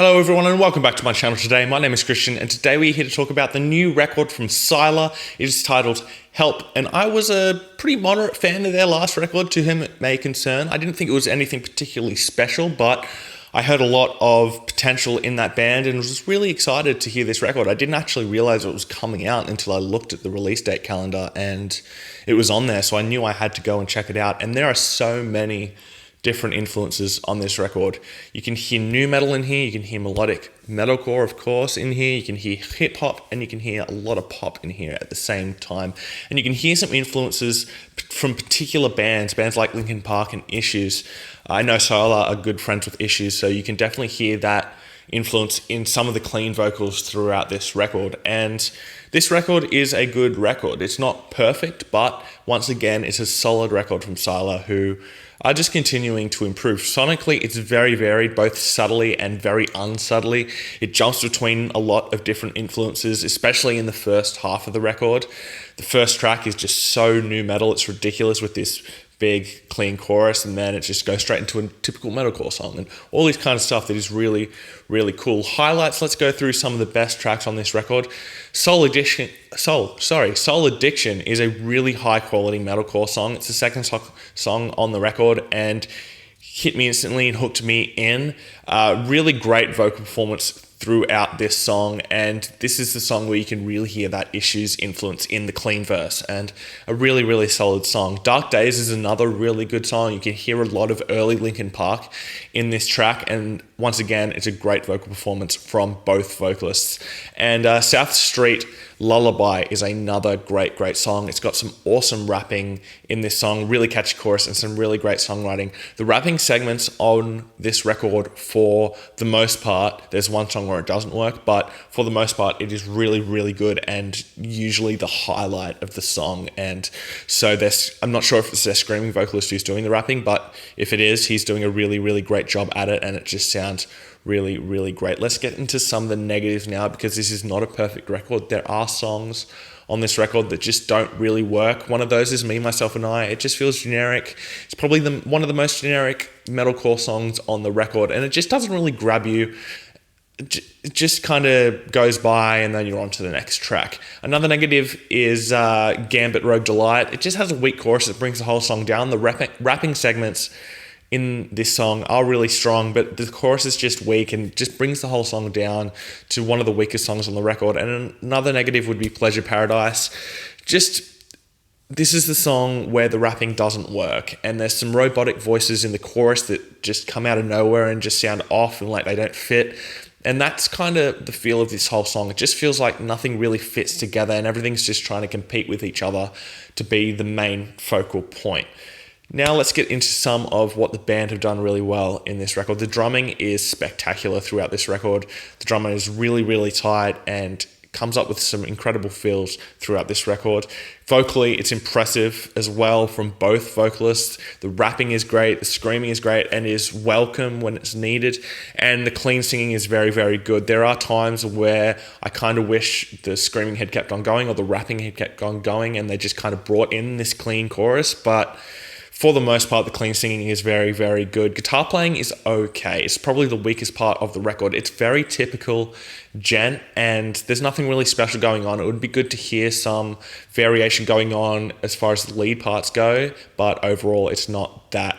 Hello everyone and welcome back to my channel today. My name is Christian and today we're here to talk about the new record from Sylar. It is titled Help, and I was a pretty moderate fan of their last record, To Whom It May Concern. I didn't think it was anything particularly special, but I heard a lot of potential in that band and was really excited to hear this record. I didn't actually realize it was coming out until I looked at the release date calendar and it was on there, so I knew I had to go and check it out. And there are so many different influences on this record. You can hear nu metal in here, you can hear melodic metalcore, of course, in here, you can hear hip hop, and you can hear a lot of pop in here at the same time. And you can hear some influences from particular bands like Linkin Park and Issues. I know Sylar are good friends with Issues, so you can definitely hear that influence in some of the clean vocals throughout this record. And this record is a good record. It's not perfect, but once again, it's a solid record from Sylar, who are just continuing to improve. Sonically, it's very varied, both subtly and very unsubtly. It jumps between a lot of different influences, especially in the first half of the record. The first track is just so nu metal, it's ridiculous with this big, clean chorus, and then it just goes straight into a typical metalcore song, and all this kind of stuff that is really, really cool. Highlights, let's go through some of the best tracks on this record. Soul Addiction is a really high quality metalcore song. It's the second song on the record and hit me instantly and hooked me in. Really great vocal performance throughout this song, and this is the song where you can really hear that Issues influence in the clean verse, and a really, really solid song. Dark Days is another really good song. You can hear a lot of early Linkin Park in this track, and once again, it's a great vocal performance from both vocalists. And South Street Lullaby is another great song. It's got some awesome rapping in this song, really catchy chorus and some really great songwriting. The rapping segments on this record, for the most part, there's one song where it doesn't work, but for the most part, it is really, really good and usually the highlight of the song. And so I'm not sure if it's their screaming vocalist who's doing the rapping, but if it is, he's doing a really, really great job at it, and it just sounds really, really great. Let's get into some of the negatives now, because this is not a perfect record. There are songs on this record that just don't really work. One of those is Me, Myself and I. It just feels generic. It's probably one of the most generic metalcore songs on the record, and it just doesn't really grab you. It just kind of goes by and then you're on to the next track. Another negative is Gambit, Rogue Delight. It just has a weak chorus that brings the whole song down. The rapping segments in this song are really strong, but the chorus is just weak and just brings the whole song down to one of the weakest songs on the record. And another negative would be Pleasure Paradise. This is the song where the rapping doesn't work, and there's some robotic voices in the chorus that just come out of nowhere and just sound off and like they don't fit. And that's kind of the feel of this whole song. It just feels like nothing really fits together and everything's just trying to compete with each other to be the main focal point. Now let's get into some of what the band have done really well in this record. The drumming is spectacular throughout this record. The drummer is really, really tight and comes up with some incredible feels throughout this record. Vocally, it's impressive as well from both vocalists. The rapping is great, the screaming is great and is welcome when it's needed, and the clean singing is very, very good. There are times where I kind of wish the screaming had kept on going or the rapping had kept on going and they just kind of brought in this clean chorus, but for the most part, the clean singing is very, very good. Guitar playing is okay. It's probably the weakest part of the record. It's very typical gent, and there's nothing really special going on. It would be good to hear some variation going on as far as the lead parts go, but overall, it's not that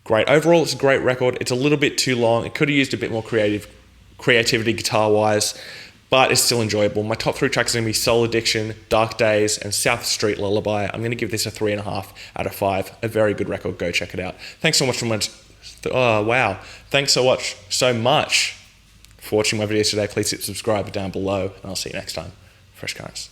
great. Overall, it's a great record. It's a little bit too long. It could have used a bit more creativity guitar-wise, but it's still enjoyable. My top three tracks are going to be Soul Addiction, Dark Days, and South Street Lullaby. I'm going to give this a 3.5 out of 5. A very good record. Go check it out. Thanks so much Thanks so much for watching my videos today. Please hit subscribe down below, and I'll see you next time. Fresh Currents.